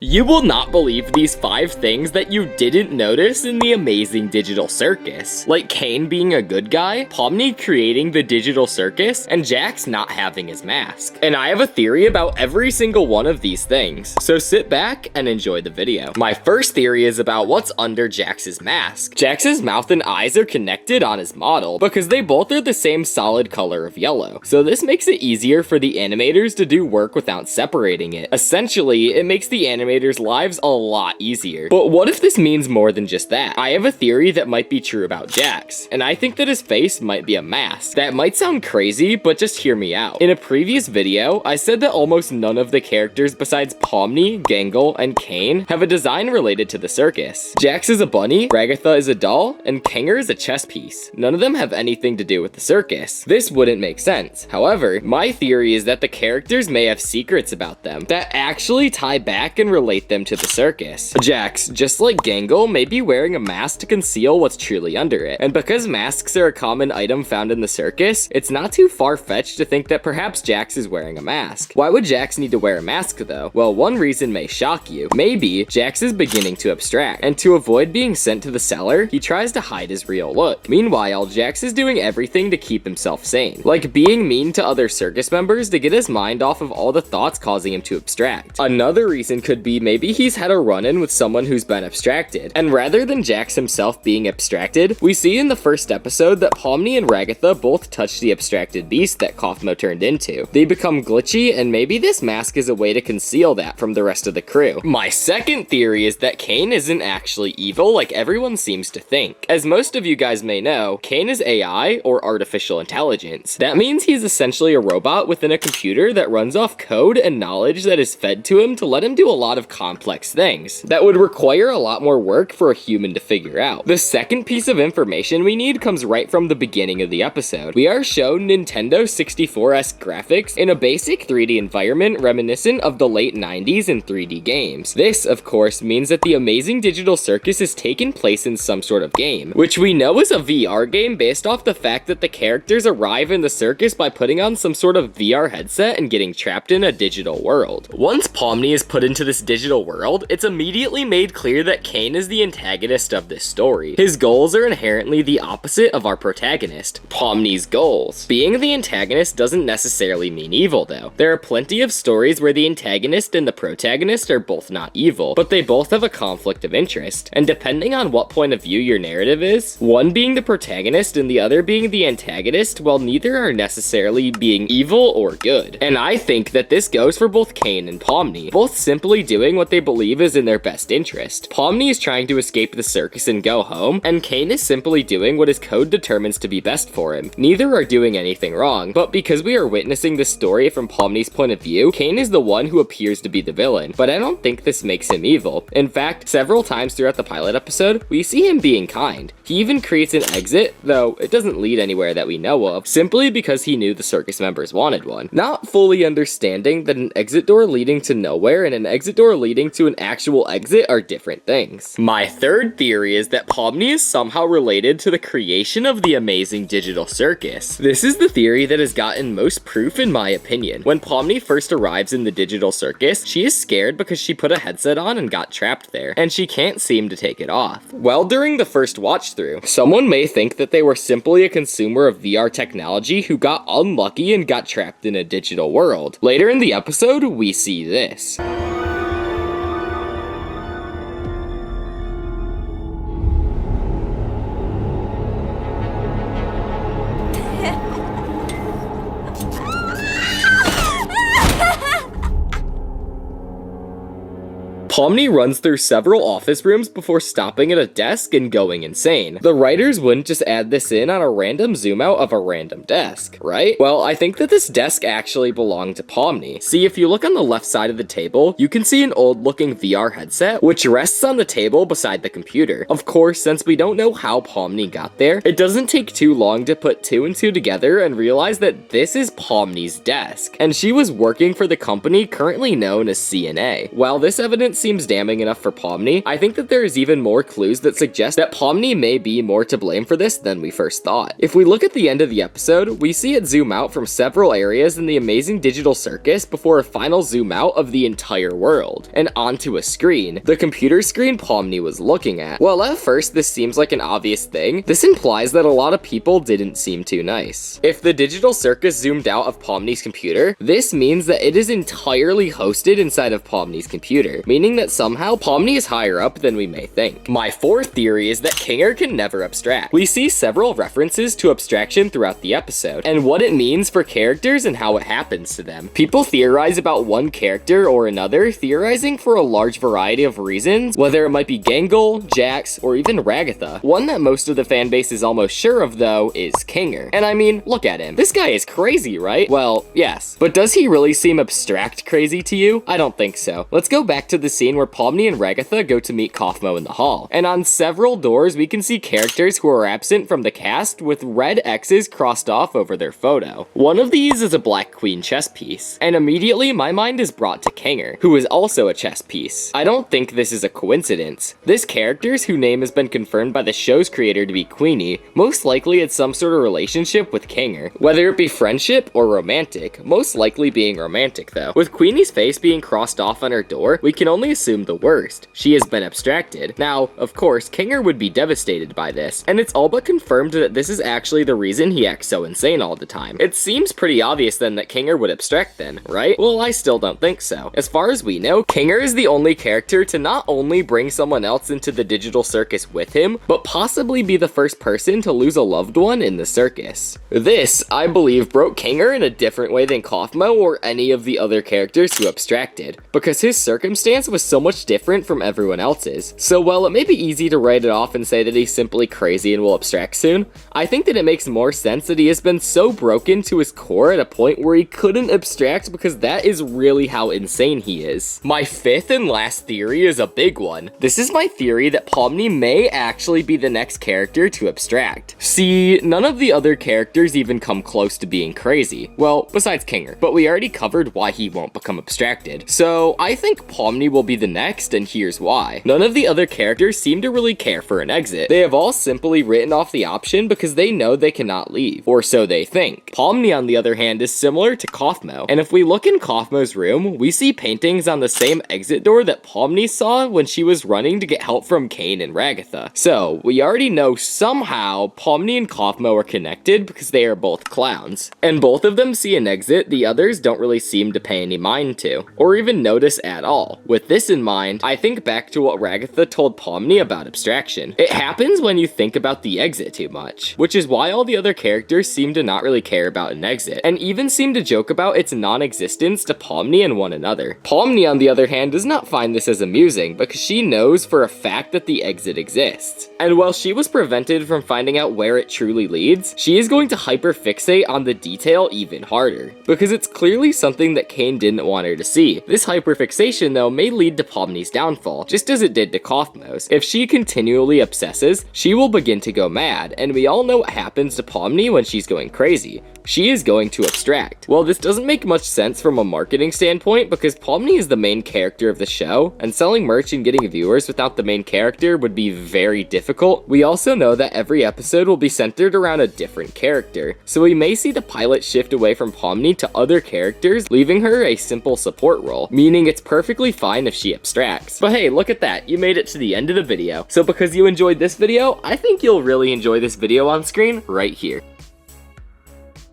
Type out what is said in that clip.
You will not believe these 5 things that you didn't notice in the amazing digital circus. Like Kane being a good guy, Pomni creating the digital circus, and Jaxs not having his mask. And I have a theory about every single one of these things, so sit back and enjoy the video. My first theory is about what's under Jax's mask. Jax's mouth and eyes are connected on his model because they both are the same solid color of yellow. So this makes it easier for the animators to do work without separating it. Essentially, it makes the animators' lives a lot easier. But what if this means more than just that? I have a theory that might be true about Jaxs, and I think that his face might be a mask. That might sound crazy, but just hear me out. In a previous video, I said that almost none of the characters besides Pomni, Gangle, and Kane have a design related to the circus. Jaxs is a bunny, Ragatha is a doll, and Kanger is a chess piece. None of them have anything to do with the circus. This wouldn't make sense. However, my theory is that the characters may have secrets about them that actually tie back and relate them to the circus. Jaxs, just like Gangle, may be wearing a mask to conceal what's truly under it. And because masks are a common item found in the circus, it's not too far-fetched to think that perhaps Jaxs is wearing a mask. Why would Jaxs need to wear a mask though? Well, one reason may shock you. Maybe Jaxs is beginning to abstract, and to avoid being sent to the cellar, he tries to hide his real look. Meanwhile, Jaxs is doing everything to keep himself sane, like being mean to other circus members to get his mind off of all the thoughts causing him to abstract. Another reason could be maybe he's had a run-in with someone who's been abstracted, and rather than Jaxs himself being abstracted, we see in the first episode that Pomni and Ragatha both touch the abstracted beast that Kaufmo turned into. They become glitchy, and maybe this mask is a way to conceal that from the rest of the crew. My second theory is that Kane isn't actually evil like everyone seems to think. As most of you guys may know, Kane is AI, or artificial intelligence. That means he's essentially a robot within a computer that runs off code and knowledge that is fed to him to let him do a lot of complex things that would require a lot more work for a human to figure out. The second piece of information we need comes right from the beginning of the episode. We are shown Nintendo 64-esque graphics in a basic 3D environment reminiscent of the late 90s in 3D games. This, of course, means that the amazing digital circus is taking place in some sort of game, which we know is a VR game based off the fact that the characters arrive in the circus by putting on some sort of VR headset and getting trapped in a digital world. Once Pomni is put into this digital world, it's immediately made clear that Kane is the antagonist of this story. His goals are inherently the opposite of our protagonist, Pomni's goals. Being the antagonist doesn't necessarily mean evil though. There are plenty of stories where the antagonist and the protagonist are both not evil, but they both have a conflict of interest. And depending on what point of view your narrative is, one being the protagonist and the other being the antagonist, well, neither are necessarily being evil or good. And I think that this goes for both Kane and Pomni, both simply doing what they believe is in their best interest. Pomni is trying to escape the circus and go home, and Kane is simply doing what his code determines to be best for him. Neither are doing anything wrong, but because we are witnessing this story from Pomni's point of view, Kane is the one who appears to be the villain, but I don't think this makes him evil. In fact, several times throughout the pilot episode, we see him being kind. He even creates an exit, though it doesn't lead anywhere that we know of, simply because he knew the circus members wanted one. Not fully understanding that an exit door leading to nowhere and an exit door leading to an actual exit are different things. My third theory is that Pomni is somehow related to the creation of the amazing digital circus. This is the theory that has gotten most proof in my opinion. When Pomni first arrives in the digital circus, she is scared because she put a headset on and got trapped there, and she can't seem to take it off. Well, during the first watch through, someone may think that they were simply a consumer of VR technology who got unlucky and got trapped in a digital world. Later in the episode, we see this. Pomni runs through several office rooms before stopping at a desk and going insane. The writers wouldn't just add this in on a random zoom out of a random desk, right? Well, I think that this desk actually belonged to Pomni. See, if you look on the left side of the table, you can see an old looking VR headset, which rests on the table beside the computer. Of course, since we don't know how Pomni got there, it doesn't take too long to put 2 and 2 together and realize that this is Pomni's desk, and she was working for the company currently known as CNA. While this evidence seems damning enough for Pomni, I think that there is even more clues that suggest that Pomni may be more to blame for this than we first thought. If we look at the end of the episode, we see it zoom out from several areas in the amazing digital circus before a final zoom out of the entire world, and onto a screen, the computer screen Pomni was looking at. While at first this seems like an obvious thing, this implies that a lot of people didn't seem too nice. If the digital circus zoomed out of Pomni's computer, this means that it is entirely hosted inside of Pomni's computer, meaning that somehow Pomni is higher up than we may think. My fourth theory is that Kinger can never abstract. We see several references to abstraction throughout the episode, and what it means for characters and how it happens to them. People theorize about one character or another, theorizing for a large variety of reasons, whether it might be Gangle, Jaxs, or even Ragatha. One that most of the fanbase is almost sure of though is Kinger. And I mean, look at him. This guy is crazy, right? Well, yes. But does he really seem abstract crazy to you? I don't think so. Let's go back to the scene where Pomni and Ragatha go to meet Kaufmo in the hall. And on several doors, we can see characters who are absent from the cast with red X's crossed off over their photo. One of these is a Black Queen chess piece, and immediately my mind is brought to Kinger, who is also a chess piece. I don't think this is a coincidence. This character's whose name has been confirmed by the show's creator to be Queenie, most likely had some sort of relationship with Kinger, whether it be friendship or romantic, most likely being romantic though. With Queenie's face being crossed off on her door, we can only assume the worst. She has been abstracted. Now, of course, Kinger would be devastated by this, and it's all but confirmed that this is actually the reason he acts so insane all the time. It seems pretty obvious then that Kinger would abstract then, right? Well, I still don't think so. As far as we know, Kinger is the only character to not only bring someone else into the digital circus with him, but possibly be the first person to lose a loved one in the circus. This, I believe, broke Kinger in a different way than Kaufmo or any of the other characters who abstracted, because his circumstance was so much different from everyone else's. So while it may be easy to write it off and say that he's simply crazy and will abstract soon, I think that it makes more sense that he has been so broken to his core at a point where he couldn't abstract, because that is really how insane he is. My fifth and last theory is a big one. This is my theory that Pomni may actually be the next character to abstract. See, none of the other characters even come close to being crazy. Well, besides Kinger, but we already covered why he won't become abstracted. So I think Pomni will be the next, and here's why. None of the other characters seem to really care for an exit. They have all simply written off the option because they know they cannot leave, or so they think. Pomni, on the other hand, is similar to Kaufmo, and if we look in Kaufmo's room, we see paintings on the same exit door that Pomni saw when she was running to get help from Kane and Ragatha. So, we already know somehow Pomni and Kaufmo are connected because they are both clowns. And both of them see an exit the others don't really seem to pay any mind to, or even notice at all. With this in mind, I think back to what Ragatha told Pomni about abstraction. It happens when you think about the exit too much, which is why all the other characters seem to not really care about an exit, and even seem to joke about its non-existence to Pomni and one another. Pomni, on the other hand, does not find this as amusing because she knows for a fact that the exit exists. And while she was prevented from finding out where it truly leads, she is going to hyperfixate on the detail even harder, because it's clearly something that Kane didn't want her to see. This hyperfixation, though, may lead to Pomni's downfall, just as it did to Kaufmo's. If she continually obsesses, she will begin to go mad, and we all know what happens to Pomni when she's going crazy. She is going to abstract. Well, this doesn't make much sense from a marketing standpoint because Pomni is the main character of the show, and selling merch and getting viewers without the main character would be very difficult. We also know that every episode will be centered around a different character, so we may see the pilot shift away from Pomni to other characters, leaving her a simple support role, meaning it's perfectly fine if she abstracts. But hey, look at that, you made it to the end of the video. So because you enjoyed this video, I think you'll really enjoy this video on screen right here.